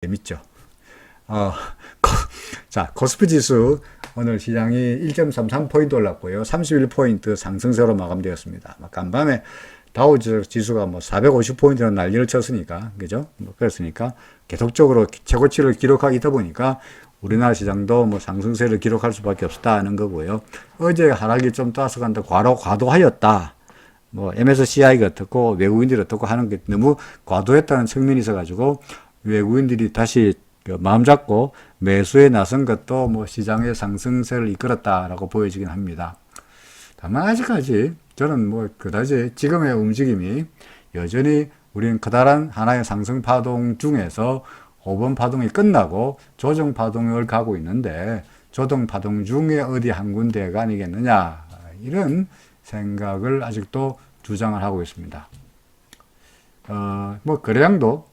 재밌죠. 어, 자, 코스피 지수 오늘 시장이 1.33포인트 올랐고요. 31포인트 상승세로 마감되었습니다. 간밤에 다우 지수가 뭐 450포인트는 난리를 쳤으니까, 그죠? 뭐 그랬으니까 계속적으로 최고치를 기록하다 보니까 우리나라 시장도 뭐 상승세를 기록할 수밖에 없었다는 거고요. 어제 하락이 좀 따라간다, 과도하였다. 뭐 MSCI가 어떻고 외국인들이 어떻고 하는 게 너무 과도했다는 측면이 있어가지고 외국인들이 다시 마음 잡고 매수에 나선 것도 뭐 시장의 상승세를 이끌었다라고 보여지긴 합니다. 다만 아직까지 저는 뭐 그다지 지금의 움직임이 여전히 우리는 커다란 하나의 상승 파동 중에서 5번 파동이 끝나고 조정 파동을 가고 있는데 조정 파동 중에 어디 한 군데가 아니겠느냐 이런 생각을 아직도 주장을 하고 있습니다. 뭐 거래량도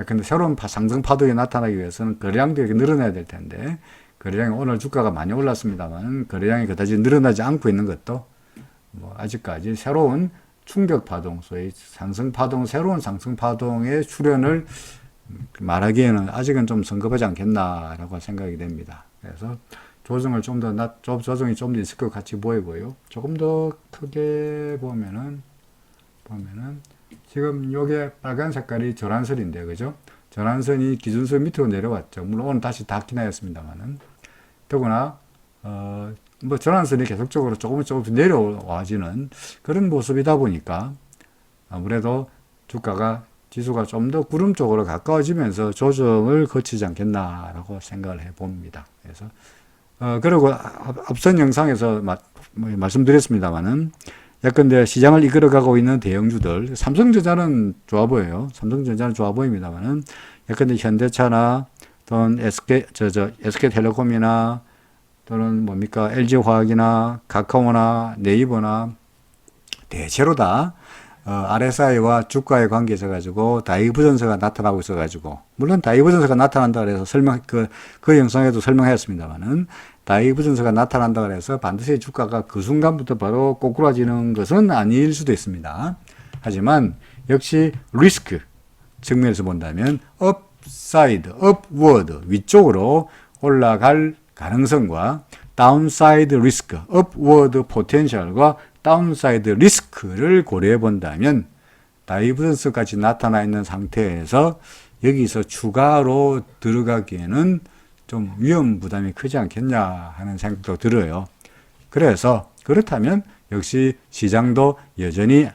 근데 새로운 상승 파동이 나타나기 위해서는 거래량도 이렇게 늘어나야 될 텐데 거래량이 오늘 주가가 많이 올랐습니다만 거래량이 그다지 늘어나지 않고 있는 것도 뭐 아직까지 새로운 충격 파동, 소위 상승 파동, 새로운 상승 파동의 출현을 말하기에는 아직은 좀 성급하지 않겠나라고 생각이 됩니다. 그래서 조정을 좀 더 조정이 좀 더 있을 것 같이 보이고요. 조금 더 크게 보면은 지금 요게 빨간 색깔이 전환선인데, 그죠? 전환선이 기준선 밑으로 내려왔죠. 물론 오늘 다시 닿긴 하였습니다만은. 더구나, 뭐 전환선이 계속적으로 조금씩 내려와지는 그런 모습이다 보니까 아무래도 지수가 좀 더 구름 쪽으로 가까워지면서 조정을 거치지 않겠나라고 생각을 해 봅니다. 그래서, 그리고 앞선 영상에서 말씀드렸습니다만은 예컨대 시장을 이끌어가고 있는 대형주들, 삼성전자는 좋아 보여요. 삼성전자는 좋아 보입니다만은 예컨대 현대차나 또는 SK텔레콤이나 또는 뭡니까 LG화학이나 카카오나 네이버나 대체로 다 RSI와 주가의 관계에 있어가지고 다이버전스가 나타나고 있어가지고 물론 다이버전스가 나타난다 그래서 그 영상에도 설명했습니다만은 다이버전스가 나타난다 그래서 반드시 주가가 그 순간부터 바로 꼬꾸라지는 것은 아닐 수도 있습니다. 하지만 역시 리스크 측면에서 본다면 업사이드, 업워드 위쪽으로 올라갈 가능성과 다운사이드 리스크, 업워드 포텐셜과 다운사이드 리스크를 고려해 본다면 다이버전스까지 나타나 있는 상태에서 여기서 추가로 들어가기에는 좀 위험 부담이 크지 않겠냐 하는 생각도 들어요. 그래서 그렇다면 역시 시장도 여전히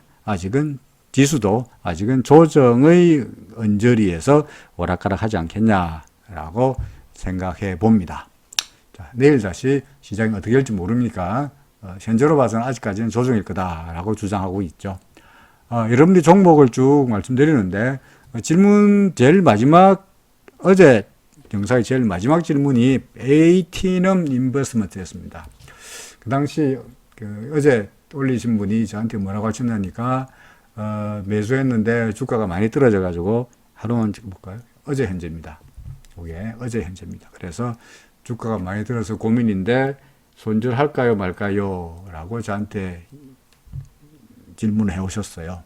지수도 아직은 조정의 언저리에서 오락가락하지 않겠냐라고 생각해 봅니다. 자, 내일 다시 시장이 어떻게 될지 모릅니까? 현재로 봐서는 아직까지는 조정일 거다라고 주장하고 있죠. 여러분들이 종목을 쭉 말씀드리는데 질문 제일 마지막 어제 영상의 제일 마지막 질문이 에이티넘 인베스트먼트였습니다. 그 당시 어제 올리신 분이 저한테 뭐라고 하셨냐니까 매수했는데 주가가 많이 떨어져 가지고 하루만 볼까요? 어제 현재입니다. 이게 어제 현재입니다. 그래서 주가가 많이 들어서 고민인데 손절할까요 말까요? 라고 저한테 질문을 해 오셨어요.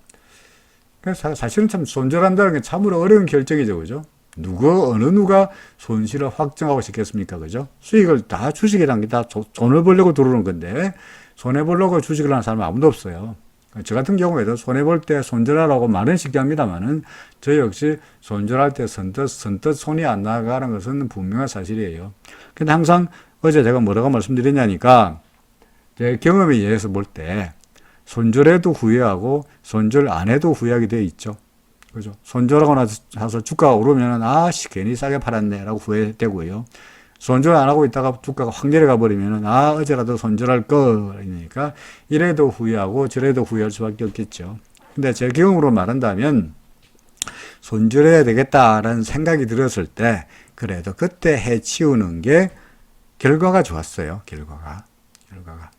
그래서 사실은 참 손절한다는 게 참으로 어려운 결정이죠. 그죠? 어느 누가 손실을 확정하고 싶겠습니까? 그죠? 수익을 다 주식이라는 게 다 돈을 벌려고 들어오는 건데 손해보려고 주식을 하는 사람은 아무도 없어요. 저 같은 경우에도 손해볼 때 손절하라고 말은 쉽게 합니다만은 저 역시 손절할 때 선뜻 손이 안 나가는 것은 분명한 사실이에요. 근데 항상 어제 제가 뭐라고 말씀드렸냐니까 제 경험에 의해서 볼 때 손절해도 후회하고 손절 안 해도 후회하게 되어 있죠. 그죠? 손절하고 나서 주가가 오르면은 괜히 싸게 팔았네라고 후회되고요. 손절 안 하고 있다가 주가가 확 내려가 버리면은 어제라도 손절할 거니까 이래도 후회하고 저래도 후회할 수밖에 없겠죠. 근데 제 경험으로 말한다면 손절해야 되겠다라는 생각이 들었을 때 그래도 그때 해치우는 게 결과가 좋았어요. 결과가.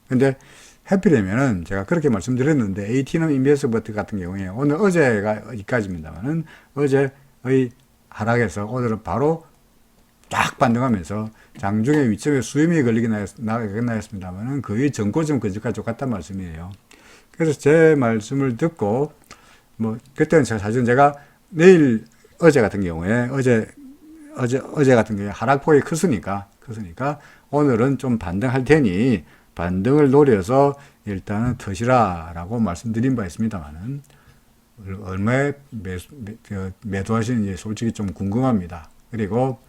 근데 해피되면은 제가 그렇게 말씀드렸는데 에이티넘 인베스트먼트 같은 경우에 어제가 여기까지입니다만은 어제의 하락에서 오늘은 바로 쫙 반등하면서 장중에 위점에 수렴이 걸리긴 하였습니다만은 거의 전고점 근처까지 똑같단 말씀이에요. 그래서 제 말씀을 듣고 그때는 사실은 제가 어제 같은 경우에 어제 같은 경우에 하락폭이 크으니까 오늘은 좀 반등할 테니 반등을 노려서 일단은 터시라라고 말씀드린 바 있습니다만은 얼마에 매도하시는지 솔직히 좀 궁금합니다. 그리고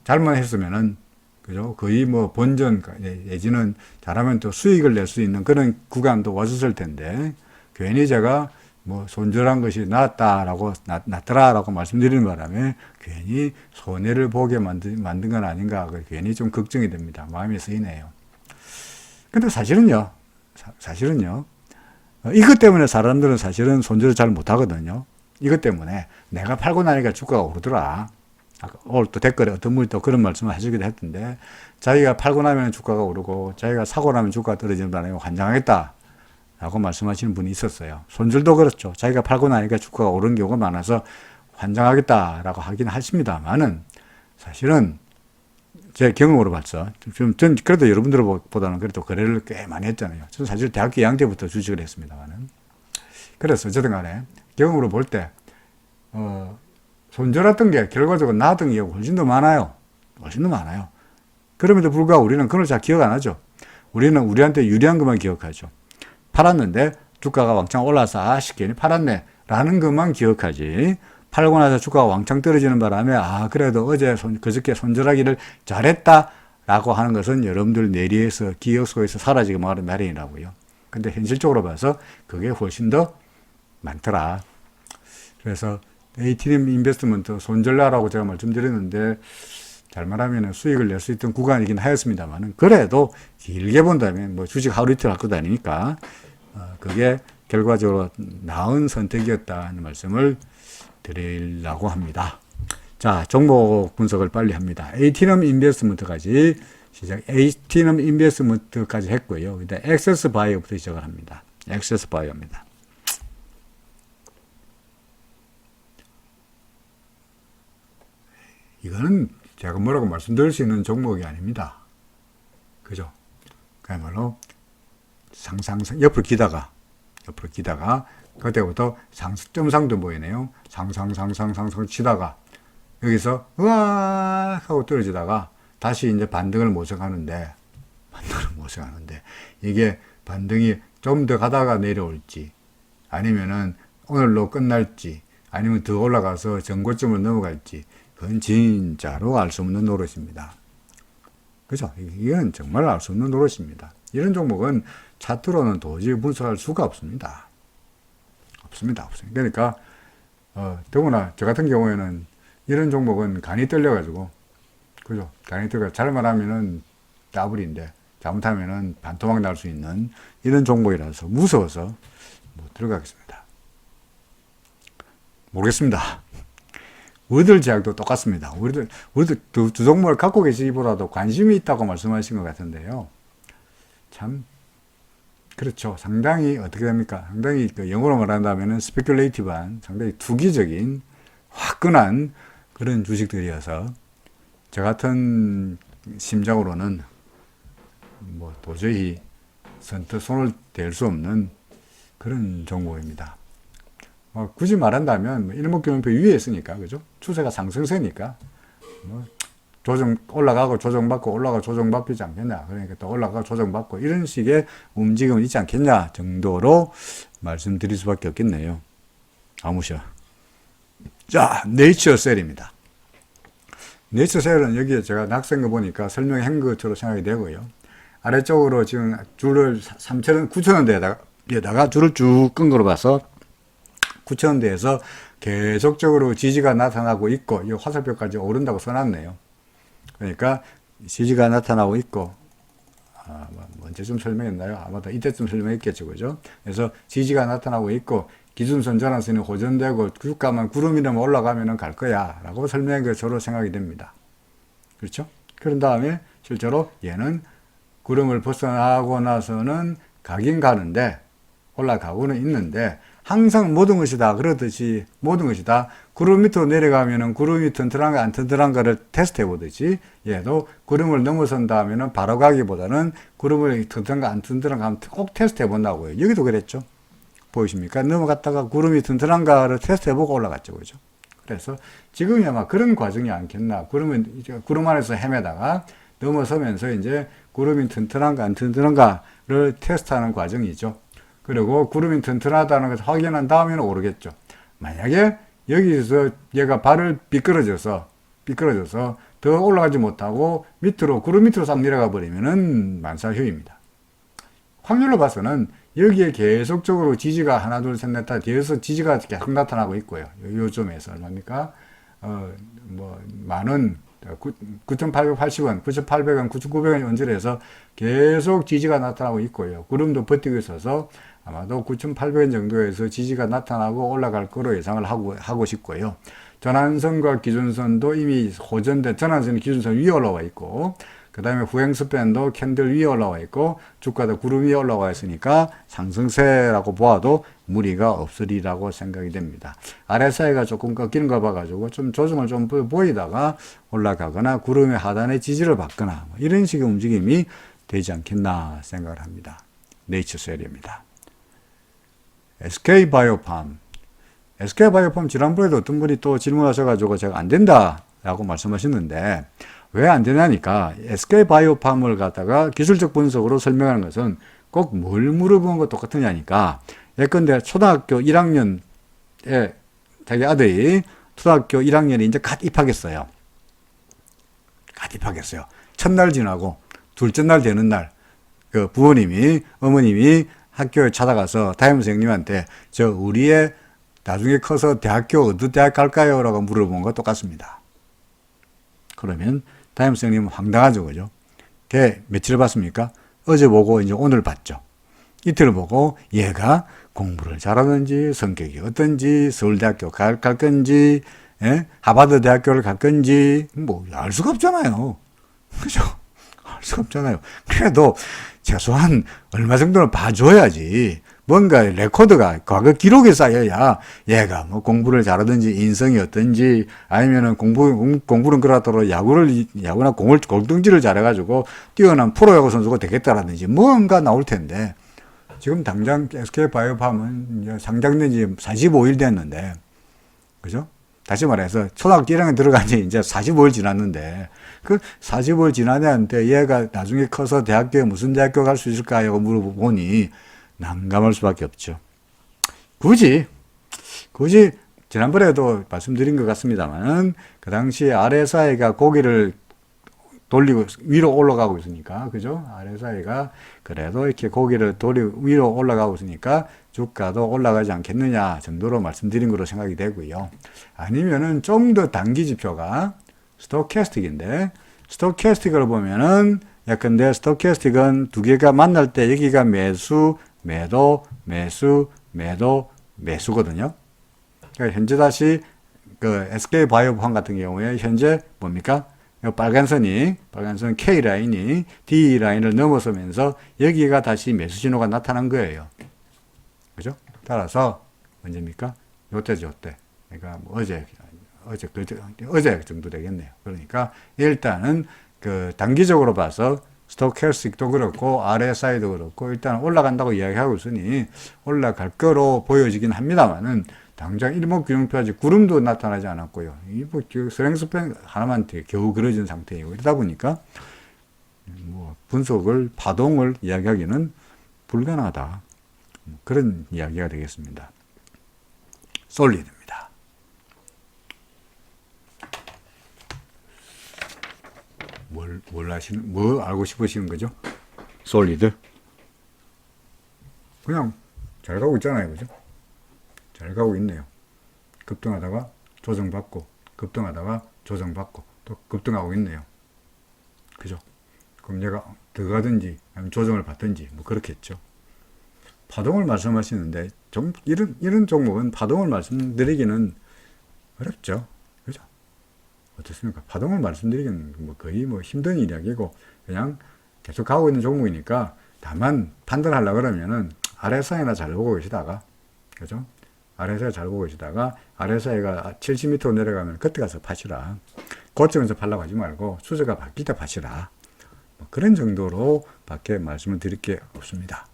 잘못했으면은 그죠? 거의 뭐 본전 내지는 잘하면 또 수익을 낼 수 있는 그런 구간도 왔었을 텐데 괜히 제가 뭐 손절한 것이 낫더라라고 말씀드리는 바람에 괜히 손해를 보게 만든 건 아닌가 괜히 좀 걱정이 됩니다. 마음이 쓰이네요. 근데 사실은요 이것 때문에 사람들은 사실은 손절을 잘 못하거든요. 이것 때문에 내가 팔고 나니까 주가가 오르더라. 오늘 또 댓글에 어떤 분이 또 그런 말씀을 하시기도 했던데 자기가 팔고 나면 주가가 오르고 자기가 사고 나면 주가가 떨어지는 바람에 환장하겠다 라고 말씀하시는 분이 있었어요. 손절도 그렇죠. 자기가 팔고 나니까 주가가 오른 경우가 많아서 환장하겠다 라고 하긴 하십니다만은 사실은 제 경험으로 봤어. 전 그래도 여러분들보다는 그래도 거래를 꽤 많이 했잖아요. 저는 사실 대학교 2학년 때부터 주식을 했습니다만은. 그래서 어쨌든 간에 경험으로 볼 때, 손절했던 게 결과적으로 나았던 게 훨씬 더 많아요. 훨씬 더 많아요. 그럼에도 불구하고 우리는 그걸 잘 기억 안 하죠. 우리는 우리한테 유리한 것만 기억하죠. 팔았는데 주가가 왕창 올라서 괜히 팔았네 라는 것만 기억하지. 팔고 나서 주가가 왕창 떨어지는 바람에 그래도 그저께 손절하기를 잘했다 라고 하는 것은 여러분들 뇌리에서 기억 속에서 사라지고 말은 마련이라고요. 근데 현실적으로 봐서 그게 훨씬 더 많더라. 그래서 ATM 인베스트먼트 손절라라고 제가 말씀드렸는데 잘 말하면 수익을 낼 수 있던 구간이긴 하였습니다만 그래도 길게 본다면 뭐 주식 하루 이틀 할 것도 아니니까 그게 결과적으로 나은 선택이었다는 말씀을 드리려고 합니다. 자, 종목 분석을 빨리 합니다. 에이티넘 인베스트먼트까지 에이티넘 인베스트먼트까지 했고요. 일단 액세스 바이오부터 시작을 합니다. 액세스 바이오입니다. 이거는 제가 뭐라고 말씀드릴 수 있는 종목이 아닙니다. 그죠? 그야말로 옆으로 기다가 그때부터 점상도 보이네요. 상상 치다가 여기서 으악 하고 떨어지다가 다시 이제 반등을 모색하는데 이게 반등이 좀 더 가다가 내려올지 아니면은 오늘로 끝날지 아니면 더 올라가서 전고점을 넘어갈지 그건 진짜로 알 수 없는 노릇입니다. 그죠? 이건 정말 알 수 없는 노릇입니다. 이런 종목은 차트로는 도저히 분석할 수가 없습니다. 없습니다. 그러니까 더구나 저 같은 경우에는 이런 종목은 간이 떨려가지고 그죠? 간이 떨려 잘못하면은 따블인데 잘못하면은 반토막 날 수 있는 이런 종목이라서 무서워서 못 들어가겠습니다. 모르겠습니다. 우리들 제약도 똑같습니다. 우리들 두 종목을 갖고 계시기보다도 관심이 있다고 말씀하신 것 같은데요. 참 그렇죠. 상당히 어떻게 됩니까? 상당히 영어로 말한다면 스페큘레이티브한 상당히 투기적인 화끈한 그런 주식들이어서 저 같은 심정으로는 뭐 도저히 선뜻 손을 댈 수 없는 그런 종목입니다. 굳이 말한다면 일목균형표 위에 있으니까 그죠? 추세가 상승세니까 올라가고 조정받고 올라가고 조정받지 않겠냐. 그러니까 또 올라가고 조정받고 이런 식의 움직임은 있지 않겠냐 정도로 말씀드릴 수밖에 없겠네요. 아무셔. 자, 네이처셀입니다. 네이처셀은 여기에 제가 낙서한 거 보니까 설명한 것처럼 생각이 되고요. 아래쪽으로 지금 줄을 9,000원대에다가 줄을 쭉 끈 거로 봐서 9,000원대에서 계속적으로 지지가 나타나고 있고 이 화살표까지 오른다고 써놨네요. 그러니까 지지가 나타나고 있고 언제쯤 설명했나요? 아마도 이때쯤 설명했겠죠. 그죠? 그래서 지지가 나타나고 있고 기준선 전환선이 호전되고 주가만 구름이라면 올라가면 갈 거야 라고 설명한 것으로 생각이 됩니다. 그렇죠? 그런 다음에 실제로 얘는 구름을 벗어나고 나서는 가긴 가는데 올라가고는 있는데 항상 모든 것이 다 그러듯이 모든 것이 다 구름 밑으로 내려가면은 구름이 튼튼한가 안 튼튼한가를 테스트 해보듯이 얘도 구름을 넘어선다 하면은 바로 가기보다는 구름을 튼튼한가 안 튼튼한가 꼭 테스트 해본다고요. 여기도 그랬죠. 보이십니까? 넘어갔다가 구름이 튼튼한가를 테스트 해보고 올라갔죠. 그죠? 그래서 지금이 아마 그런 과정이 않겠나. 그러면 이제 구름 안에서 헤매다가 넘어서면서 이제 구름이 튼튼한가 안 튼튼한가를 테스트하는 과정이죠. 그리고 구름이 튼튼하다는 것을 확인한 다음에는 오르겠죠. 만약에 여기서 얘가 발을 삐끄러져서 더 올라가지 못하고 구름 밑으로 싹 내려가 버리면은 만사휴입니다. 확률로 봐서는 여기에 계속적으로 지지가 하나, 둘, 셋, 넷, 다 뒤에서 지지가 계속 나타나고 있고요. 요점에서 얼마입니까? 만원, 9,880원, 9,800원, 9,900원 언저리에서 계속 지지가 나타나고 있고요. 구름도 버티고 있어서 아마도 9,800원 정도에서 지지가 나타나고 올라갈 거로 예상을 하고 싶고요. 전환선과 기준선도 이미 호전된 전환선이 기준선 위에 올라와 있고, 그 다음에 후행스팬도 캔들 위에 올라와 있고, 주가도 구름 위에 올라와 있으니까 상승세라고 보아도 무리가 없으리라고 생각이 됩니다. RSI가 조금 꺾이는 거 봐가지고 좀 조정을 좀 보이다가 올라가거나 구름의 하단에 지지를 받거나 이런 식의 움직임이 되지 않겠나 생각을 합니다. 네이처셀입니다. SK바이오팜. SK바이오팜 지난번에도 어떤 분이 또 질문하셔가지고 제가 안 된다라고 말씀하셨는데 왜 안 되냐니까 SK바이오팜을 갖다가 기술적 분석으로 설명하는 것은 꼭 뭘 물어보는 것 똑같으냐니까 예컨대 초등학교 1학년에 자기 아들이 초등학교 1학년에 이제 갓 입학했어요. 첫날 지나고 둘째 날 되는 날 그 어머님이 학교에 찾아가서 담임 선생님한테 우리의 나중에 커서 대학교 어느 대학 갈까요? 라고 물어본 거 똑같습니다. 그러면 담임 선생님은 황당하죠, 그죠? 걔 며칠 봤습니까? 어제 보고 이제 오늘 봤죠. 이틀 보고 얘가 공부를 잘하는지 성격이 어떤지 서울대학교 갈 건지 하버드 대학교를 갈 건지 알 수가 없잖아요. 그죠? 알 수가 없잖아요. 그래도 최소한 얼마 정도는 봐줘야지. 뭔가 레코드가 과거 기록에 쌓여야 얘가 공부를 잘하든지 인성이 어떤지 아니면은 공부는 그렇더라도 야구나 골든지를 잘해가지고 뛰어난 프로야구 선수가 되겠다라든지 뭔가 나올 텐데 지금 당장 SK바이오팜은 이제 상장된 지 45일 됐는데 그죠? 다시 말해서 초등학교 1학년 들어간 지 이제 45일 지났는데 그 45일 지나는데 얘가 나중에 커서 대학교에 무슨 대학교 갈 수 있을까요? 물어보니 난감할 수밖에 없죠. 굳이 지난번에도 말씀드린 것 같습니다만 그 당시에 RSI가 고개를 돌리고 위로 올라가고 있으니까 그죠? RSI가 그래도 이렇게 고개를 돌리고 위로 올라가고 있으니까 주가도 올라가지 않겠느냐 정도로 말씀드린 거로 생각이 되고요. 아니면은 좀 더 단기 지표가 스토캐스틱인데 스토캐스틱을 보면은 예컨대 스토캐스틱은 두 개가 만날 때 여기가 매수, 매도, 매수거든요. 그러니까 현재 다시 그 SK바이오팜 같은 경우에 현재 뭡니까? 빨간 선 K라인이 D라인을 넘어서면서 여기가 다시 매수 신호가 나타난 거예요. 그죠? 따라서 언제입니까? 요때죠, 요때. 그러니까 어제 정도 되겠네요. 그러니까 일단은 그 단기적으로 봐서 스토캐스틱도 그렇고 RSI도 그렇고 일단 올라간다고 이야기하고 있으니 올라갈 거로 보여지긴 합니다만은 당장 일목균형표 아직 구름도 나타나지 않았고요. 스랭스팬 하나만 겨우 그려진 상태이고 이러다 보니까 분석을 파동을 이야기하기는 불가능하다. 그런 이야기가 되겠습니다. 솔리드입니다. 뭐 알고 싶으시는 거죠? 솔리드? 그냥 잘 가고 있잖아요. 그죠? 잘 가고 있네요. 급등하다가 조정받고, 급등하다가 조정받고, 또 급등하고 있네요. 그죠? 그럼 얘가 더 가든지, 아니면 조정을 받든지, 그렇겠죠. 파동을 말씀하시는데, 이런 종목은 파동을 말씀드리기는 어렵죠. 그죠? 어떻습니까? 파동을 말씀드리기는 거의 힘든 이야기고, 그냥 계속 가고 있는 종목이니까, 다만 판단하려고 그러면은, RSI나 잘 보고 계시다가, 그죠? RSI 잘 보고 계시다가, RSI가 70m로 내려가면 그때 가서 파시라. 고점에서 팔라고 하지 말고, 추세가 바뀔 때 파시라. 그런 정도로 밖에 말씀을 드릴 게 없습니다.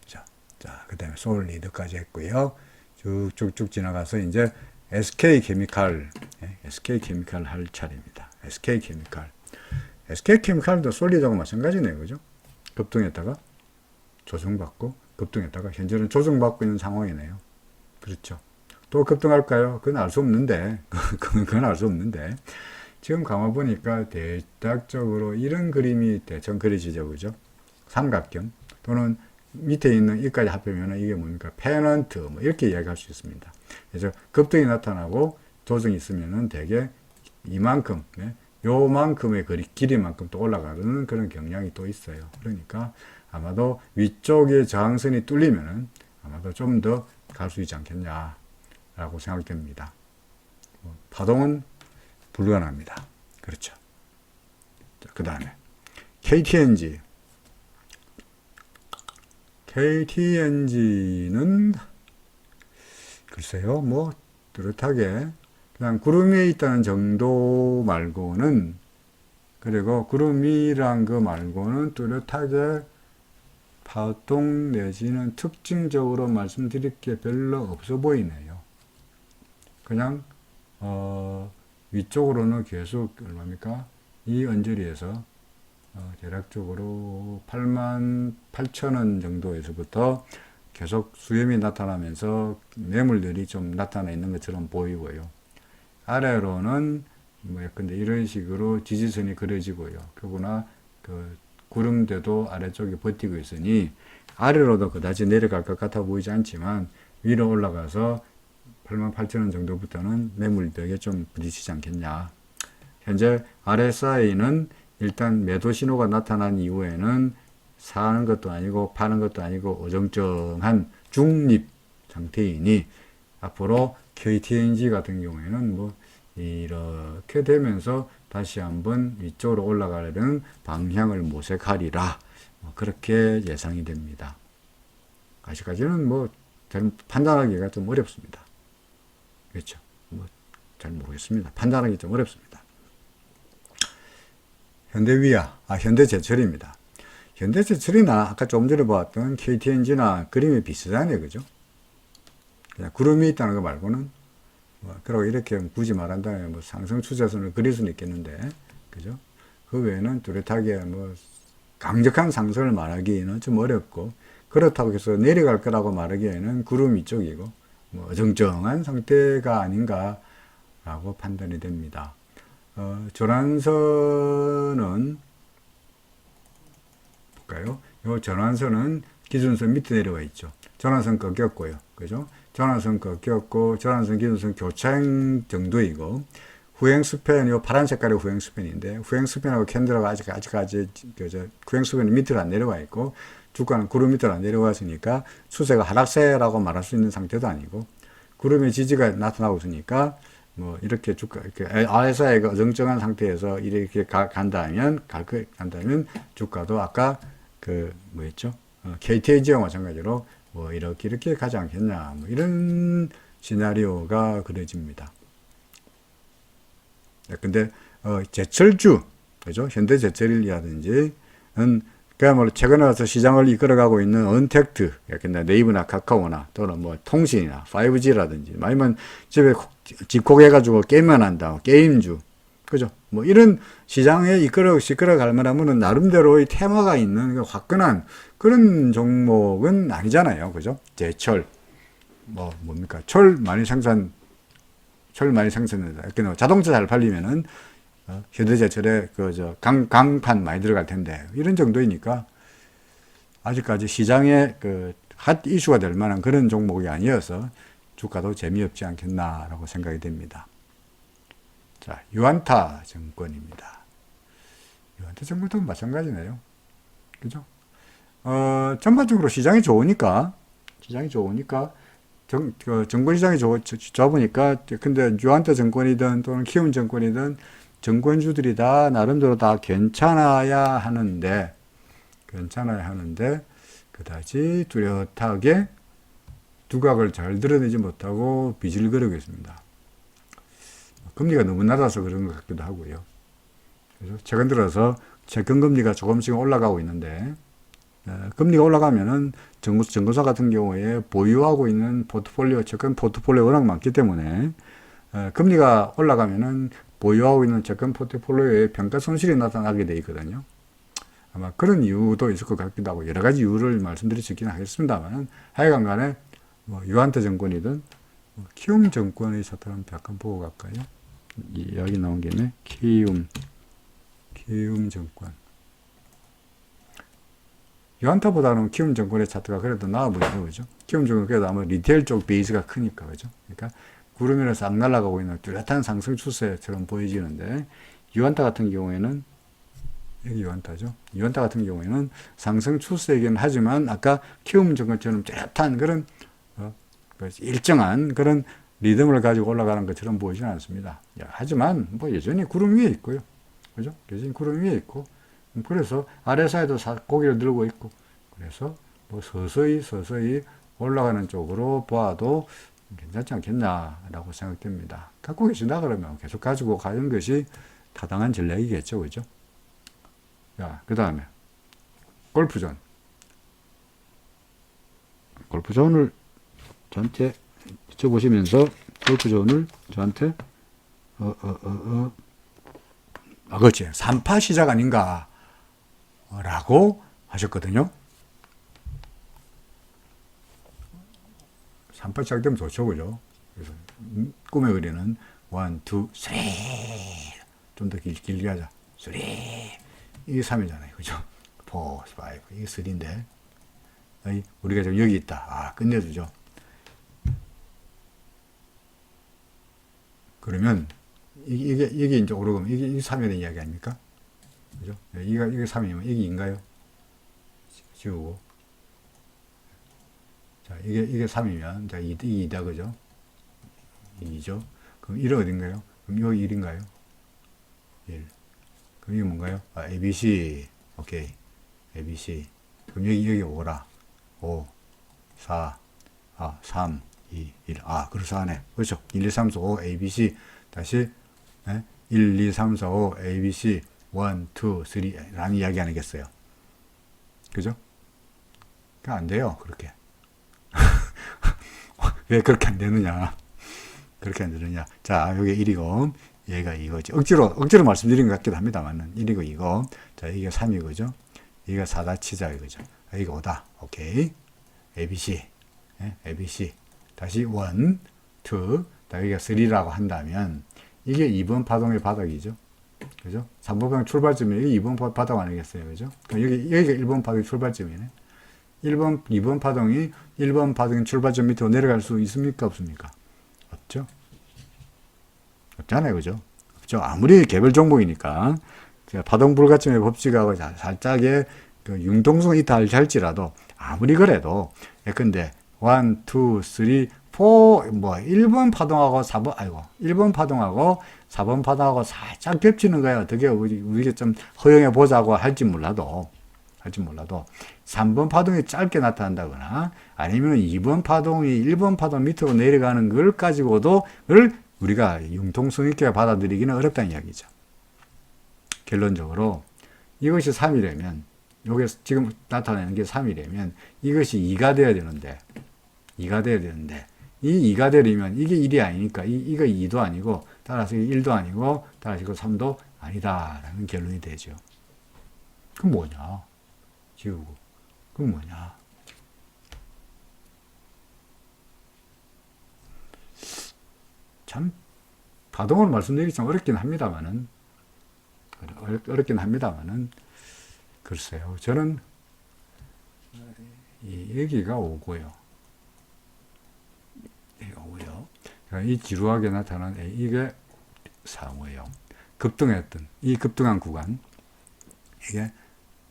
자, 그 다음에 솔리드까지 했고요. 쭉쭉쭉 지나가서 이제 SK케미칼, SK케미칼 할 차례입니다. SK케미칼. SK케미칼도 솔리드하고 마찬가지네요. 그죠? 급등했다가 조정받고 급등했다가 현재는 조정받고 있는 상황이네요. 그렇죠. 또 급등할까요? 그건 알 수 없는데, 그건 알 수 없는데, 지금 가만 보니까 대략적으로 이런 그림이 대충 그려지죠. 그죠? 삼각형 또는 밑에 있는 이까지 합하면 이게 뭡니까? 페넌트 뭐 이렇게 이야기할 수 있습니다. 그래서 급등이 나타나고 조정이 있으면은 대개 이만큼, 요만큼의 길이만큼 또 올라가는 그런 경향이 또 있어요. 그러니까 아마도 위쪽의 저항선이 뚫리면은 아마도 좀 더 갈 수 있지 않겠냐라고 생각됩니다. 파동은 불가능합니다. 그렇죠. 그 다음에 KTNG. KTNG는 글쎄요, 뭐 뚜렷하게 그냥 구름 위에 있다는 정도 말고는, 그리고 구름 위란 거 말고는 뚜렷하게 파동 내지는 특징적으로 말씀드릴 게 별로 없어 보이네요. 그냥 위쪽으로는 계속 얼마입니까? 이 언저리에서 대략적으로 88,000원 정도에서부터 계속 수렴이 나타나면서 매물들이 좀 나타나 있는 것처럼 보이고요. 아래로는 뭐 근데 이런 식으로 지지선이 그려지고요. 그러나 그 구름대도 아래쪽에 버티고 있으니 아래로도 그다지 내려갈 것 같아 보이지 않지만 위로 올라가서 88,000원 정도부터는 매물벽에 좀 부딪히지 않겠냐. 현재 RSI는 일단 매도 신호가 나타난 이후에는 사는 것도 아니고 파는 것도 아니고 어정쩡한 중립 상태이니 앞으로 KTNG 같은 경우에는 뭐 이렇게 되면서 다시 한번 위쪽으로 올라가려는 방향을 모색하리라, 그렇게 예상이 됩니다. 아직까지는 뭐 판단하기가 좀 어렵습니다. 그렇죠. 뭐 잘 모르겠습니다. 판단하기 좀 어렵습니다. 현대위아, 현대제철입니다. 현대제철이나 아까 조금 전에 보았던 KTNG나 그림이 비슷하네요. 그죠? 그냥 구름이 있다는 거 말고는, 그리고 이렇게 굳이 말한다면 뭐 상승 추세선을 그릴 수는 있겠는데, 그죠? 그 외에는 뚜렷하게 뭐 강력한 상승을 말하기에는 좀 어렵고, 그렇다고 해서 내려갈 거라고 말하기에는 구름 위쪽이고, 뭐 어정쩡한 상태가 아닌가라고 판단이 됩니다. 전환선은 볼까요? 이 전환선은 기준선 밑에 내려와 있죠. 전환선 꺾였고요. 그죠? 전환선 꺾였고, 전환선 기준선 교차행 정도이고, 후행 스팬, 이 파란 색깔의 후행 스팬인데, 후행 스팬하고 캔들하고 아직까지 후행 스팬이 밑으로 안 내려와 있고, 주가는 구름 밑으로 안 내려왔으니까 추세가 하락세라고 말할 수 있는 상태도 아니고, 구름의 지지가 나타나고 있으니까 뭐 이렇게 주가 이렇게 RSI가 어정쩡한 상태에서 이렇게 간다면 주가도 아까 그 뭐였죠? KTNG와 마찬가지로 뭐 이렇게 가지 않겠냐, 뭐 이런 시나리오가 그려집니다. 근데 제철주, 그죠? 현대제철이라든지는 그야말로 최근에 와서 시장을 이끌어가고 있는 언택트, 네이버나 카카오나 또는 뭐 통신이나 5G라든지, 아니면 집에 집콕해가지고 게임만 한다, 게임주, 그죠? 뭐 이런 시장에 이끌어갈 만하면 나름대로의 테마가 있는 화끈한 그런 종목은 아니잖아요, 그죠? 제철, 뭡니까? 철 많이 생산된다. 자동차 잘 팔리면은 현대제철에 강판 많이 들어갈 텐데, 이런 정도이니까 아직까지 시장에 핫 이슈가 될 만한 그런 종목이 아니어서 주가도 재미없지 않겠나라고 생각이 됩니다. 자, 유안타 증권입니다. 유안타 증권도 마찬가지네요. 그죠? 전반적으로 시장이 좋으니까 증권시장이 좋아보니까, 근데 유안타 증권이든 또는 키움증권이든 증권주들이 다 나름대로 다 괜찮아야 하는데 그다지 뚜렷하게 두각을 잘 드러내지 못하고 비질거리고 있습니다. 금리가 너무 낮아서 그런 것 같기도 하고요. 그래서 최근 들어서 채권금리가 조금씩 올라가고 있는데, 금리가 올라가면은 정부사 같은 경우에 보유하고 있는 포트폴리오, 채권 포트폴리오 워낙 많기 때문에 금리가 올라가면은 보유하고 있는 채권 포트폴리오에 평가 손실이 나타나게 돼 있거든요. 아마 그런 이유도 있을 것 같기도 하고 여러 가지 이유를 말씀드릴 수 있긴 하겠습니다만 하여간 간에 뭐 유한테 증권이든 뭐 키움 증권의 차트를 약간 보고 갈까요? 여기 나온 김에 키움 증권 유한타보다는 키움 증권의 차트가 그래도 나아 보이죠, 그죠? 키움 증권 그래도 아마 리테일 쪽 베이스가 크니까, 그죠? 그러니까 구름위로 싹 날아가고 있는 뚜렷한 상승 추세처럼 보여지는데 유한타 같은 경우에는 여기 유한타죠. 유한타 같은 경우에는 상승 추세이긴 하지만 아까 키움 증권처럼 뚜렷한 그런 일정한 그런 리듬을 가지고 올라가는 것처럼 보이지는 않습니다. 하지만 뭐 여전히 구름 위에 있고요. 그죠? 여전히 구름 위에 있고 그래서 아래사이도 고개를 들고 있고 그래서 뭐 서서히 올라가는 쪽으로 봐도 괜찮지 않겠냐라고 생각됩니다. 갖고 계신다 그러면 계속 가지고 가는 것이 타당한 전략이겠죠. 그죠? 자, 그 다음에 골프존을 저한테 비춰보시면서 골프존을 저한테 그렇지 3파 시작 아닌가 라고 하셨거든요. 3파 시작되면 좋죠, 그죠? 그래서 꿈에 그리는 1, 2, 3 좀 더 길게 하자. 3 이게 3이잖아요, 그죠? 4, 5 이게 3인데 우리가 지금 여기 있다. 끝내주죠. 그러면 이게 이제 오르면 이게 3이라는 이야기 아닙니까? 그죠? 이게 3이면 이게 2인가요? 지우고. 자, 이게 3이면, 자, 2다, 그죠? 2죠? 그럼 1은 어딘가요? 그럼 여기 1인가요? 1. 그럼 이게 뭔가요? ABC. 오케이. ABC. 그럼 여기 5라. 5, 4, 3, 2, 1. 그래서 하네. 그렇죠. 1, 2, 3, 4, 5, ABC. 다시, 1, 2, 3, 4, 5, ABC. 1, 2, 3. 라는 이야기 아니겠어요? 그죠? 그러니까 안 돼요. 그렇게. 왜 그렇게 안 되느냐? 그렇게 안 되느냐? 자, 여기 1이고, 얘가 이거지. 억지로 말씀드린 것 같기도 합니다만, 1이고, 이거. 자, 이게 3이고죠. 이게 4다 치자, 이거죠. 이게 5다. 오케이. ABC. ABC. 다시 1, 2, 여기가 3라고 한다면, 이게 2번 파동의 바닥이죠. 그죠? 3번 파동 출발점이 여기 2번 파동 아니겠어요? 그죠? 여기가 1번 파동의 출발점이네. 2번 파동이 1번 파동 출발점 밑으로 내려갈 수 있습니까? 없습니까? 없죠? 없잖아요. 그죠? 없죠? 아무리 개별 종목이니까 파동 불가침의 법칙하고 살짝의 그 융통성이 있다 할지라도 아무리 그래도 예컨대 1, 2, 3, 4 뭐 1번 파동하고 4번 파동하고 살짝 겹치는 거야. 어떻게 우리가 좀 허용해 보자고 할지 몰라도 3번 파동이 짧게 나타난다거나 아니면 2번 파동이 1번 파동 밑으로 내려가는 걸 가지고도 우리가 융통성 있게 받아들이기는 어렵다는 이야기죠. 결론적으로 이것이 3이라면 요게 지금 나타내는 게 3이라면 이것이 2가 돼야 되는데 이 2가 되려면 이게 1이 아니니까 이거 2도 아니고 따라서 1도 아니고 따라서 3도 아니다라는 결론이 되죠. 그럼 뭐냐? 지우고. 그럼 뭐냐? 참 파동으로 말씀드리기 좀 어렵긴 합니다만은 글쎄요. 저는 여기가 오고요. 이 지루하게 나타난 이게 상호예요. 급등했던 이 급등한 구간 이게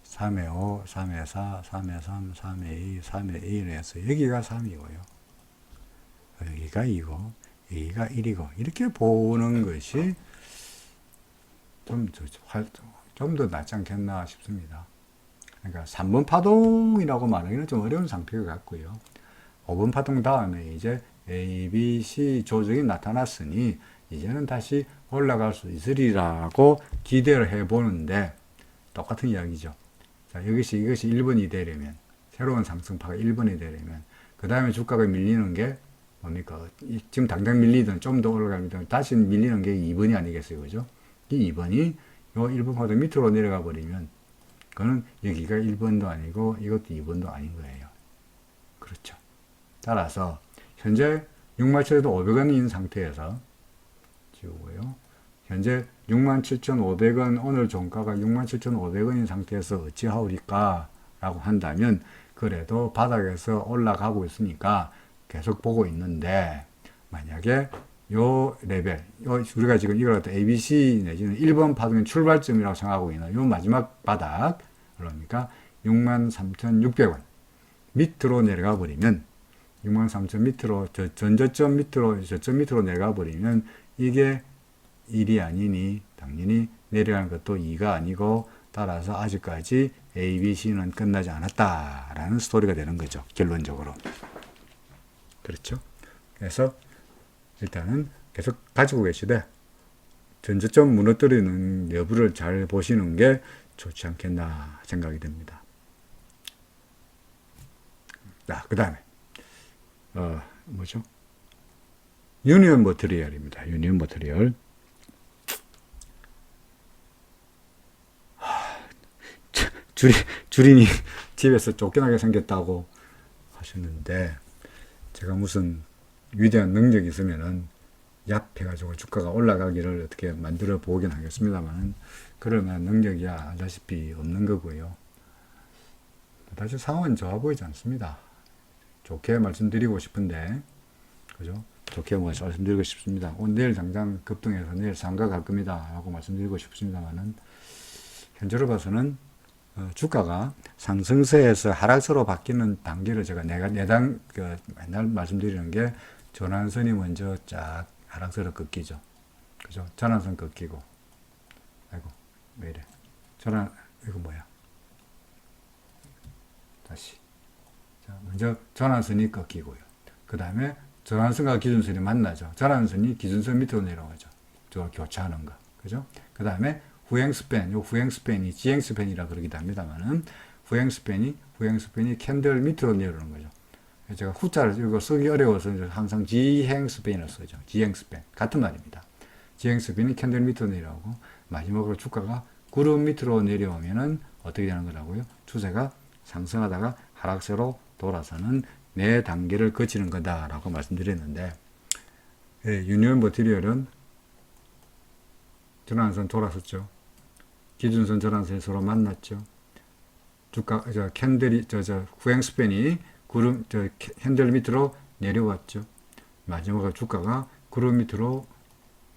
3회 5, 3회 4, 3회 3, 3회 2, 3회 1에서 여기가 3이고요. 여기가 2고 여기가 1이고 이렇게 보는 것이 좀 더 낫지 않겠나 싶습니다. 그러니까 3번 파동이라고 말하기는 좀 어려운 상태가 같고요. 5번 파동 다음에 이제 A, B, C 조정이 나타났으니 이제는 다시 올라갈 수 있으리라고 기대를 해보는데 똑같은 이야기죠. 자, 이것이 1번이 되려면 새로운 상승파가 1번이 되려면 그 다음에 주가가 밀리는 게 뭡니까? 지금 당장 밀리든 좀 더 올라가면 다시 밀리는 게 2번이 아니겠어요. 그죠? 이 2번이 요 1번 파도 밑으로 내려가 버리면 그거는 여기가 1번도 아니고 이것도 2번도 아닌 거예요. 그렇죠. 따라서 현재 67,500원인 상태에서 지우고요. 현재 67,500원 오늘 종가가 67,500원인 상태에서 어찌하오리까 라고 한다면 그래도 바닥에서 올라가고 있으니까 계속 보고 있는데 만약에 요 레벨 우리가 지금 이걸 갖다 ABC 내지는 1번 파동의 출발점이라고 생각하고 있는 요 마지막 바닥 그러니까 63,600원 밑으로 내려가 버리면 63,000 밑으로 전저점 밑으로 저점 밑으로 내려가 버리면 이게 1이 아니니 당연히 내려가는 것도 2가 아니고 따라서 아직까지 A, B, C는 끝나지 않았다라는 스토리가 되는 거죠. 결론적으로. 그렇죠. 그래서 일단은 계속 가지고 계시되 전저점 무너뜨리는 여부를 잘 보시는 게 좋지 않겠나 생각이 됩니다. 자, 그 다음에 뭐죠? 유니온 머티리얼입니다. 유니온 머티리얼. 주린이 집에서 쫓겨나게 생겼다고 하셨는데 제가 무슨 위대한 능력이 있으면은 얍해가지고 주가가 올라가기를 어떻게 만들어 보긴 하겠습니다만 그럴 만한 능력이 알다시피 없는 거고요. 사실 상황은 좋아 보이지 않습니다. 좋게 말씀드리고 싶은데 그죠? 좋게 말씀드리고 싶습니다. 오늘 내일 당장 급등해서 내일 상가 갈 겁니다 라고 말씀드리고 싶습니다만은 현재로 봐서는 주가가 상승세에서 하락세로 바뀌는 단계를 제가 내당 맨날 말씀드리는 게 전환선이 먼저 쫙 하락세로 꺾이죠. 그죠? 전환선 꺾이고 아이고 왜 이래 이거 뭐야 다시 자, 먼저 전환선이 꺾이고요. 그 다음에 전환선과 기준선이 만나죠. 전환선이 기준선 밑으로 내려가죠. 저 교차하는 거. 그죠? 그 다음에 후행스팬, 요 후행스팬이 지행스팬이라 그러기도 합니다만은 후행스팬이 캔들 밑으로 내려오는 거죠. 제가 후자를 이거 쓰기 어려워서 항상 지행스팬이라고 쓰죠. 지행스팬. 같은 말입니다. 지행스팬이 캔들 밑으로 내려오고 마지막으로 주가가 구름 밑으로 내려오면은 어떻게 되는 거라고요? 추세가 상승하다가 하락세로 돌아서는 네 단계를 거치는 거다라고 말씀드렸는데 유니온 머티리얼은 전환선 돌아섰죠. 기준선 전환선이 서로 만났죠. 주가 캔들이 후행스팬이 구름 핸들 밑으로 내려왔죠. 마지막으로 주가가 구름 밑으로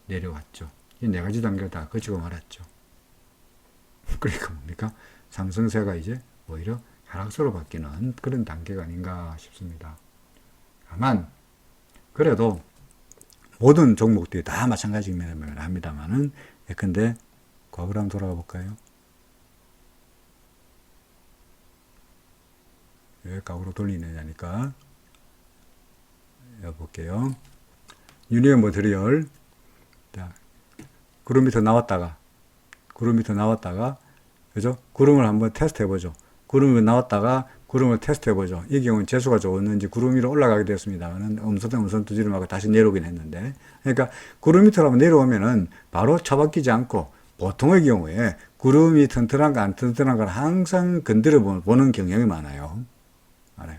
내려왔죠. 이 네 가지 단계를 다 거치고 말았죠. 그러니까 뭡니까? 상승세가 이제 오히려 하락세로 바뀌는 그런 단계가 아닌가 싶습니다. 다만 그래도 모든 종목들이 다 마찬가지입니다. 합니다만은 예컨대 과거로 한번 돌아가 볼까요? 왜 과거로 돌리느냐니까 볼게요. 유니온 머티리얼 구름 밑으로 나왔다가 그죠? 구름을 한번 테스트 해보죠. 구름이 나왔다가 구름을 테스트 해보죠. 이 경우는 재수가 좋았는지 구름 위로 올라가게 되었습니다만 음선 두지를 하고 다시 내려오긴 했는데 그러니까 구름 밑으로 한번 내려오면은 바로 처박히지 않고 보통의 경우에 구름이 튼튼한가 안 튼튼한가를 항상 건드려 보는 경향이 많아요.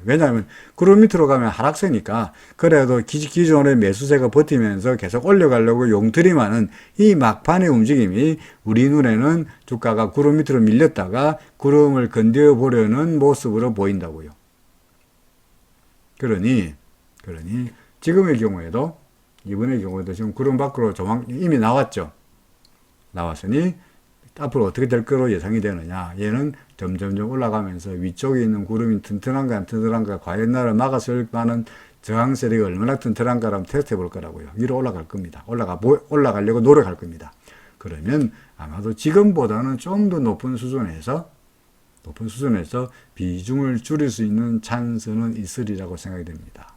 왜냐하면 구름 밑으로 가면 하락세니까 그래도 기존의 매수세가 버티면서 계속 올려가려고 용들이많은 이 막판의 움직임이 우리 눈에는 주가가 구름 밑으로 밀렸다가 구름을 건드려 보려는 모습으로 보인다고요. 그러니 지금의 경우에도 이번의 경우에도 지금 구름 밖으로 이미 나왔죠. 나왔으니 앞으로 어떻게 될 거로 예상이 되느냐. 얘는 점점점 올라가면서 위쪽에 있는 구름이 튼튼한가 안 튼튼한가 과연 나를 막아설 만한 저항 세력이 얼마나 튼튼한가 한번 테스트 해볼 거라고요. 위로 올라갈 겁니다. 올라가려고 노력할 겁니다. 그러면 아마도 지금보다는 좀 더 높은 수준에서 비중을 줄일 수 있는 찬스는 있으리라고 생각이 됩니다.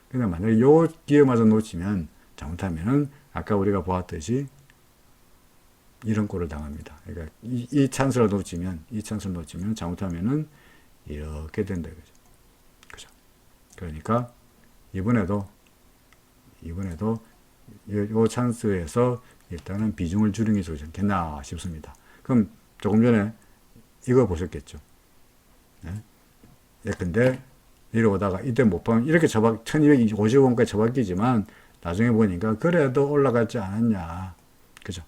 근데 만약에 요 기회마저 놓치면 잘못하면은 아까 우리가 보았듯이 이런 꼴을 당합니다. 그러니까 이 찬스를 놓치면 잘못하면은 이렇게 된다 이거죠. 그죠? 그러니까 이번에도 이번에도 요 찬스에서 일단은 비중을 줄이는 게 좋지 않겠나 싶습니다. 그럼 조금 전에 이거 보셨겠죠. 네? 예컨대 내려오다가 이때 못 보면 이렇게 1250원까지 처박히지만 나중에 보니까 그래도 올라가지 않았냐. 그죠?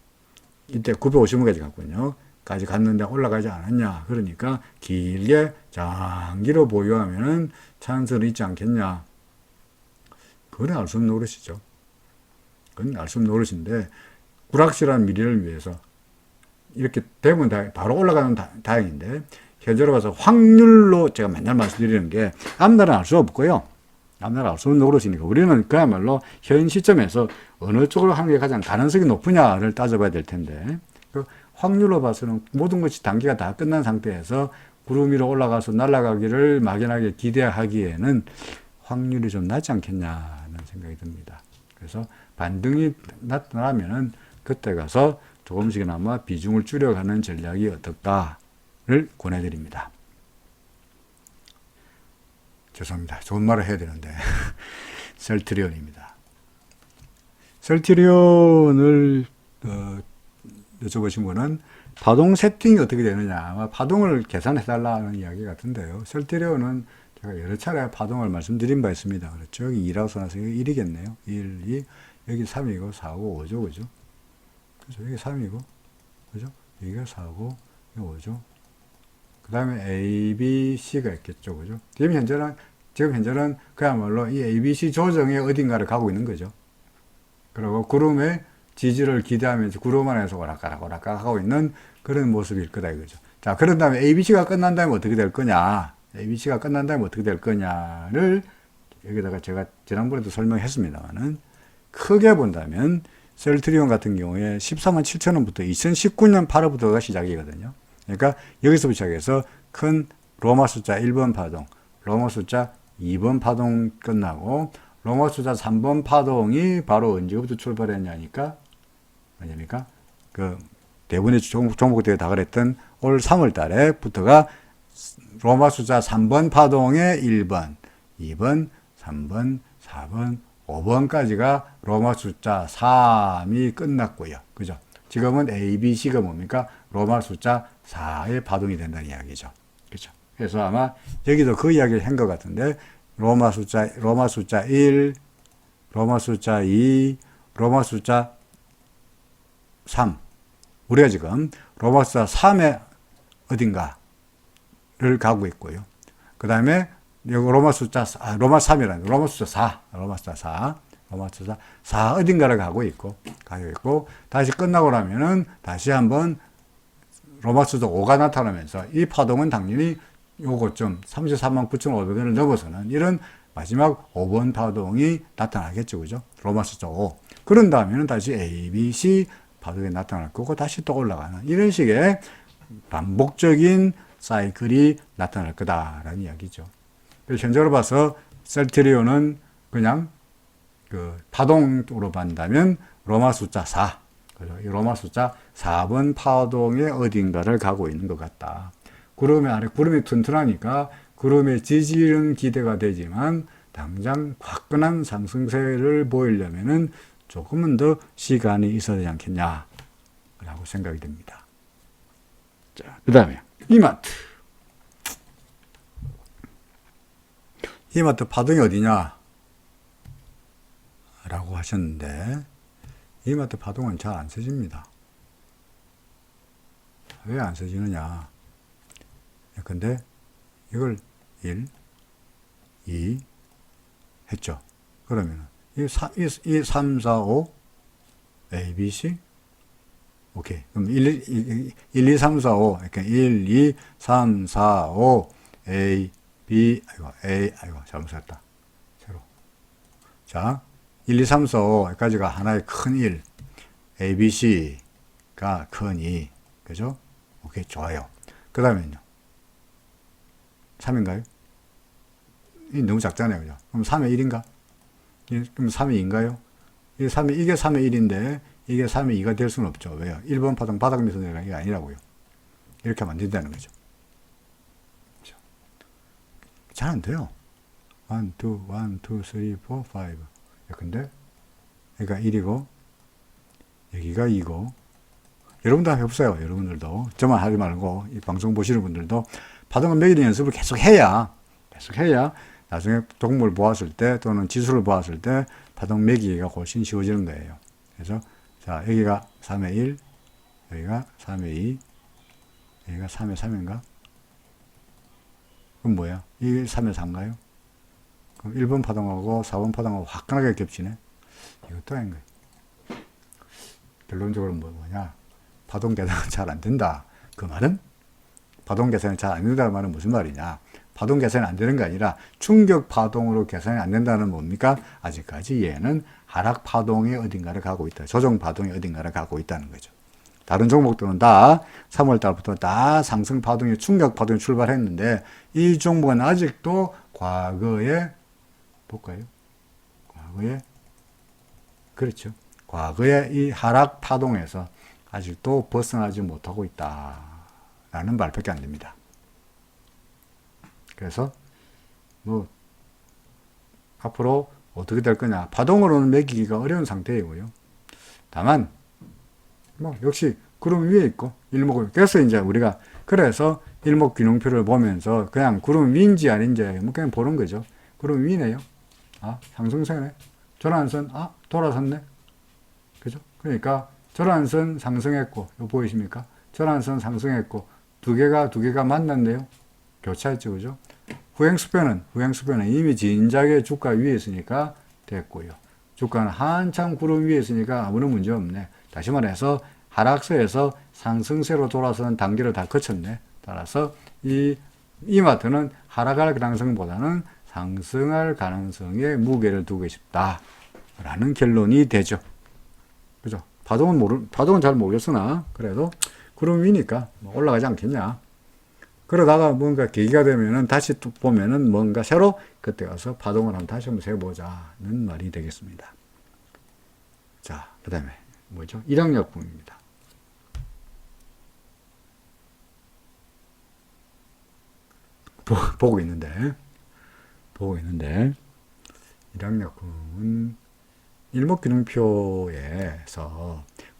이때 950원까지 갔군요. 까지 갔는데 올라가지 않았냐. 그러니까 길게 장기로 보유하면은 찬스는 있지 않겠냐. 그건 알 수 없는 노릇이죠. 그건 알 수 없는 노릇인데 불확실한 미래를 위해서 이렇게 되면 바로 올라가는 다행인데 현재로 봐서 확률로 제가 맨날 말씀드리는 게 앞날은 알 수 없고요. 앞날은 알 수 없는 노릇이니까 우리는 그야말로 현 시점에서 어느 쪽으로 하는 게 가장 가능성이 높으냐를 따져봐야 될 텐데 그 확률로 봐서는 모든 것이 단기가 다 끝난 상태에서 구름 위로 올라가서 날아가기를 막연하게 기대하기에는 확률이 좀 낮지 않겠냐는 생각이 듭니다. 그래서 반등이 나타나면은 그때 가서 조금씩이나마 비중을 줄여가는 전략이 어떨까를 권해드립니다. 죄송합니다. 좋은 말을 해야 되는데 셀트리온입니다. 셀트리온을 여쭤보신 분은 파동 세팅이 어떻게 되느냐 아마 파동을 계산해달라는 이야기 같은데요. 셀트리온은 제가 여러 차례 파동을 말씀드린 바 있습니다. 그렇죠? 여기 2라고 써놔서 여기 1이겠네요. 1, 2, 여기 3이고 4고 5죠. 그죠? 그죠? 여기 3이고, 그죠? 여기가 4고, 여기 5죠. 그 다음에 A, B, C가 있겠죠. 그죠? 지금 현재는 그야말로 이 A, B, C 조정의 어딘가를 가고 있는 거죠. 그리고 구름의 지지를 기대하면서 구름 안에서 오락가락 하고 있는 그런 모습일 거다 이거죠. 자, 그런 다음에 A, B, C가 끝난 다음에 어떻게 될 거냐? A, B, C가 끝난 다음에 어떻게 될 거냐를 여기다가 제가 지난번에도 설명했습니다만은 크게 본다면 셀트리온 같은 경우에 14만 7천 원부터 2019년 8월부터가 시작이거든요. 그러니까 여기서부터 시작해서 큰 로마 숫자 1번 파동, 로마 숫자 2번 파동 끝나고 로마 숫자 3번 파동이 바로 언제부터 출발했냐니까 뭐냐니까 그 대부분의 종목들이 다 그랬던 올 3월 달에부터가 로마 숫자 3번 파동의 1번, 2번, 3번, 4번, 5번까지가 로마 숫자 3이 끝났고요. 그죠? 지금은 A, B, C가 뭡니까? 로마 숫자 4의 파동이 된다는 이야기죠. 그죠? 그래서 아마 여기도 그 이야기를 한 것 같은데 로마 숫자 1, 로마 숫자 2, 로마 숫자 3. 우리가 지금 로마 숫자 3의 어딘가를 가고 있고요. 그 다음에 로마 숫자, 로마 3이라는, 로마 숫자 4, 로마 숫자 4 어딘가를 가고 있고, 다시 끝나고 나면은 다시 한번 로마 숫자 5가 나타나면서 이 파동은 당연히 요거쯤 34만 9,500원을 넘어서는 이런 마지막 5번 파동이 나타나겠죠. 그죠? 로마 숫자 5. 그런 다음에는 다시 A, B, C 파동이 나타날 거고 다시 또 올라가는 이런 식의 반복적인 사이클이 나타날 거다라는 이야기죠. 현재로 봐서 셀트리온은 그냥 그 파동으로 본다면 로마 숫자 4, 그죠? 이 로마 숫자 4번 파동의 어딘가를 가고 있는 것 같다. 구름 아래 구름이 튼튼하니까 구름의 지지는 기대가 되지만 당장 화끈한 상승세를 보이려면은 조금은 더 시간이 있어야 되지 않겠냐라고 생각이 됩니다. 자, 그 다음에 이마트. 이마트 파동이 어디냐? 라고 하셨는데, 이마트 파동은 잘 안 써집니다. 왜 안 써지느냐? 근데 이걸 1, 2 했죠. 그러면 이 3, 4, 5 A, B, C 오케이. 그럼 1, 2, 3, 4, 5 그러니까 1, 2, 3, 4, 5 A, B, 아이고 잘못 썼다. 새로. 자, 1, 2, 3, 4, 5 여기까지가 하나의 큰 1 A, B, C가 큰 2 그죠? 오케이 좋아요. 그 다음에는요 3인가요? 이 너무 작잖아요. 그죠? 그럼 3의 1인가? 그럼 3의 2인가요? 이게 3의 1인데 이게 3의 2가 될 수는 없죠. 왜요? 1번 파동 바닥 밑에서 내려가는 게 아니라고요. 이렇게 하면 안 된다는 거죠. 잘 안 돼요. 1, 2, 3, 4, 5. 근데 여기가 1이고, 여기가 2고, 여러분도 한번 해보세요. 여러분들도. 저만 하지 말고, 이 방송 보시는 분들도 파동을 매기는 연습을 계속 해야 나중에 동물 보았을 때 또는 지수를 보았을 때 파동 매기기가 훨씬 쉬워지는 거예요. 그래서, 자, 여기가 3의 1, 여기가 3의 2, 여기가 3의 3인가? 그럼 뭐야? 이게 3의 4인가요? 그럼 1번 파동하고 4번 파동하고 화끈하게 겹치네? 이것도 아닌 거예요. 결론적으로 뭐냐? 파동 계산은 잘 안 된다. 그 말은? 파동 계산이 잘 안 된다는 말은 무슨 말이냐? 파동 계산이 안 되는 게 아니라 충격 파동으로 계산이 안 된다는 뭡니까? 아직까지 얘는 하락 파동의 어딘가를 가고 있다. 조정 파동의 어딘가를 가고 있다는 거죠. 다른 종목들은 다 3월 달부터 다 상승 파동이 충격 파동이 출발했는데 이 종목은 아직도 과거에 볼까요? 과거에 그렇죠. 과거에 이 하락 파동에서 아직도 벗어나지 못하고 있다라는 말밖에 안 됩니다. 그래서 뭐 앞으로 어떻게 될 거냐, 파동으로는 매기기가 어려운 상태이고요. 다만 뭐 역시 구름 위에 있고 일목을, 그래서 이제 우리가 그래서 일목균형표를 보면서 그냥 구름 위인지 아닌지 뭐 그냥 보는 거죠. 구름 위네요. 아, 상승세네. 전환선, 아, 돌아섰네. 그죠? 그러니까 전환선 상승했고, 이거 보이십니까? 전환선 상승했고, 두 개가 만났네요. 교차했죠, 그죠? 후행수표는 이미 진작에 주가 위에 있으니까 됐고요. 주가는 한참 구름 위에 있으니까 아무런 문제 없네. 다시 말해서 하락세에서 상승세로 돌아서는 단계를 다 거쳤네. 따라서 이 이마트는 하락할 가능성보다는 상승할 가능성에 무게를 두고 싶다라는 결론이 되죠. 그죠? 파동은 잘 모르겠으나 그래도 구름 위니까 올라가지 않겠냐. 그러다가 뭔가 계기가 되면은 다시 또 보면은 뭔가 새로 그때 가서 파동을 다시 한번 세보자는 말이 되겠습니다. 자, 그 다음에 뭐죠? 일양약품입니다. 보고 있는데 일양약품은 일목균형표에서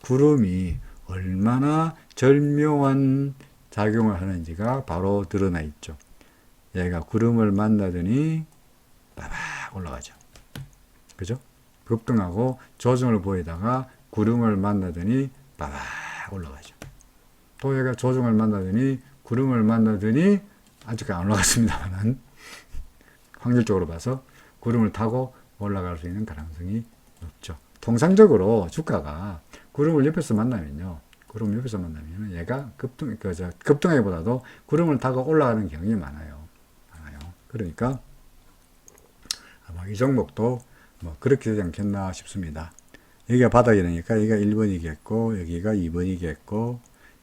구름이 얼마나 절묘한 작용을 하는지가 바로 드러나 있죠. 얘가 구름을 만나더니 빠박 올라가죠. 그죠? 급등하고 조정을 보이다가 구름을 만나더니 빠박 올라가죠. 또 얘가 조정을 만나더니 구름을 만나더니 아직 안 올라갔습니다만 확률적으로 봐서 구름을 타고 올라갈 수 있는 가능성이 높죠. 통상적으로 주가가 구름을 옆에서 만나면요. 구름 옆에서 만나면 얘가 급등하기보다도 구름을 타고 올라가는 경향이 많아요. 그러니까 아마 이 종목도 뭐 그렇게 되지 않겠나 싶습니다. 여기가 바닥이니까 여기가 1번이겠고 여기가 2번이겠고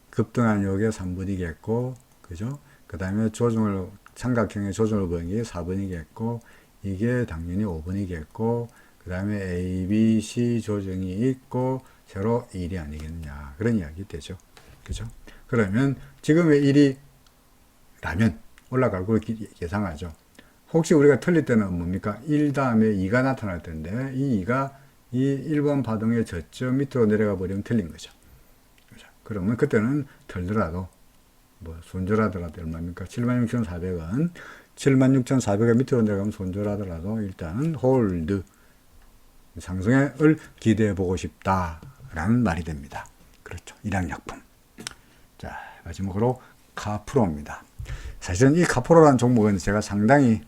급등한 여기가 3번이겠고 그죠? 그 다음에 조정을 삼각형의 조정을 보인 게 4번이겠고 이게 당연히 5번이겠고 그 다음에 A, B, C 조정이 있고 새로 1이 아니겠느냐 그런 이야기 되죠. 그죠? 그러면 지금의 1이라면 올라갈 걸 예상하죠. 혹시 우리가 틀릴 때는 뭡니까? 1 다음에 2가 나타날 텐데 이 2가 이 1번 파동의 저점 밑으로 내려가 버리면 틀린 거죠. 그죠? 그러면 그때는 틀더라도 뭐 손절하더라도 얼마입니까? 76,400원 76,400원 밑으로 내려가면 손절하더라도 일단은 홀드 상승을 기대해 보고 싶다라는 말이 됩니다. 그렇죠. 일양약품. 자, 마지막으로 카프로입니다. 사실은 이 카프로라는 종목은 제가 상당히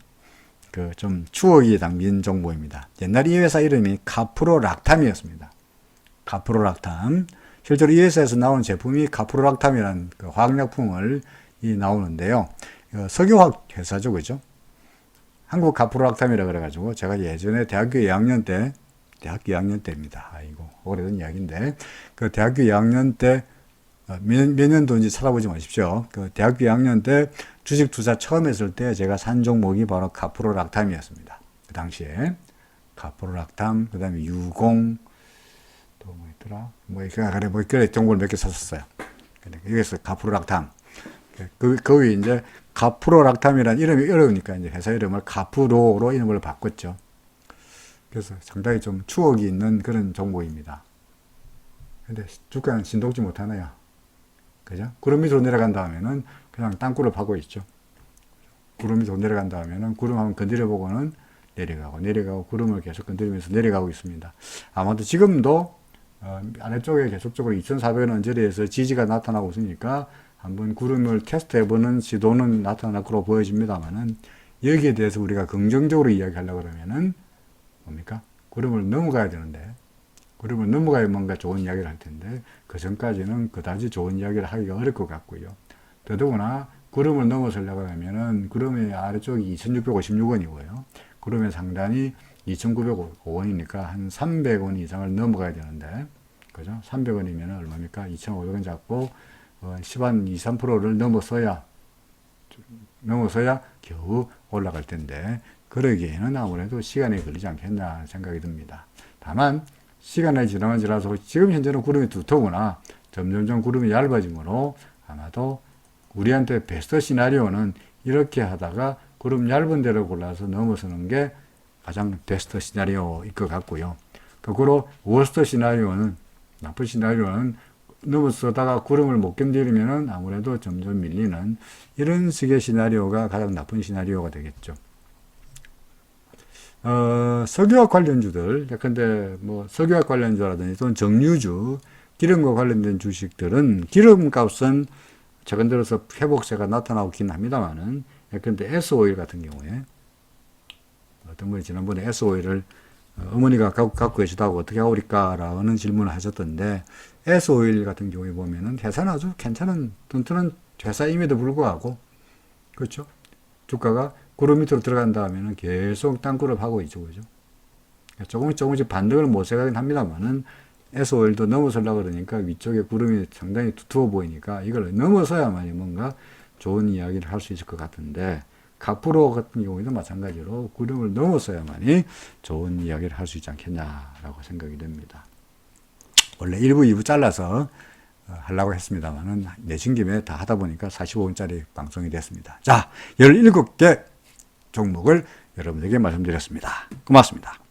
좀 추억이 담긴 종목입니다. 옛날 이 회사 이름이 카프로락탐이었습니다. 카프로락탐. 실제로 이 회사에서 나오는 제품이 카프로락탐이라는 화학약품을 나오는데요. 석유화학 회사죠, 그죠? 한국 카프로락탐이라 그래가지고 제가 예전에 대학교 2학년 때입니다. 아이고 오래된 이야기인데 그 대학교 2학년 때 몇 년도인지 찾아보지 마십시오. 그 대학교 2학년 때 주식 투자 처음 했을 때 제가 산 종목이 바로 카프로락탐이었습니다. 그 당시에 카프로락탐, 그 다음에 유공, 또 뭐 있더라? 그래 종목을 몇 개 샀었어요. 여기서 카프로락탐. 거기 이제 카프로락탐이라는 이름이 어려우니까 이제 회사 이름을 카프로로 이름을 바꿨죠. 그래서 상당히 좀 추억이 있는 그런 종목입니다. 근데 주가는 진동지 못하네요. 그죠? 구름 밑으로 내려간 다음에는 그냥 땅굴을 파고 있죠. 구름 밑으로 내려간 다음에는 구름 한번 건드려 보고는 내려가고 구름을 계속 건드리면서 내려가고 있습니다. 아마도 지금도 아래쪽에 계속적으로 2,400원 언저리에서 지지가 나타나고 있으니까 한번 구름을 테스트해보는 시도는 나타날 거로 보여집니다만은, 여기에 대해서 우리가 긍정적으로 이야기하려고 그러면은 뭡니까? 구름을 넘어가야 되는데, 구름을 넘어가야 뭔가 좋은 이야기를 할 텐데, 그 전까지는 그다지 좋은 이야기를 하기가 어려울 것 같고요. 더더구나 구름을 넘어서려고 하면은 구름의 아래쪽이 2,656원이고요. 구름의 상단이 2,905원이니까 한 300원 이상을 넘어가야 되는데, 그죠? 300원이면 얼마입니까? 2,500원 잡고 10한 2, 3%를 넘어서야 겨우 올라갈 텐데, 그러기에는 아무래도 시간이 걸리지 않겠나 생각이 듭니다. 다만 시간이 지나면 지나서 지금 현재는 구름이 두터구나 점점점 구름이 얇아지므로 아마도 우리한테 베스트 시나리오는 이렇게 하다가 구름 얇은 데를 골라서 넘어서는 게 가장 베스트 시나리오일 것 같고요. 거꾸로 워스트 시나리오는, 나쁜 시나리오는 넘어서다가 구름을 못 견디려면 아무래도 점점 밀리는 이런 식의 시나리오가 가장 나쁜 시나리오가 되겠죠. 석유화 관련주들, 예컨대 뭐 석유화 관련주라든지 또는 정유주, 기름과 관련된 주식들은 기름값은 최근 들어서 회복세가 나타나고 있긴 합니다만은, 예컨대 S오일 같은 경우에 어떤 분이 지난번에 S오일을 어머니가 갖고 계시다고 어떻게 하오리까라는 질문을 하셨던데, S오일 같은 경우에 보면은 회사는 아주 괜찮은 튼튼한 회사임에도 불구하고, 그렇죠? 주가가 구름 밑으로 들어간다 하면은 계속 땅굴을 파고 있죠. 그죠? 조금씩 반등을 모색하긴 합니다만은, S오일도 넘어서려고 그러니까 위쪽에 구름이 상당히 두터워 보이니까 이걸 넘어서야만이 뭔가 좋은 이야기를 할 수 있을 것 같은데, 카프로 같은 경우에도 마찬가지로 구름을 넘어서야만이 좋은 이야기를 할 수 있지 않겠냐라고 생각이 됩니다. 원래 1부, 2부 잘라서 하려고 했습니다만은 내신 김에 다 하다 보니까 45분짜리 방송이 됐습니다. 자, 17개 종목을 여러분에게 말씀드렸습니다. 고맙습니다.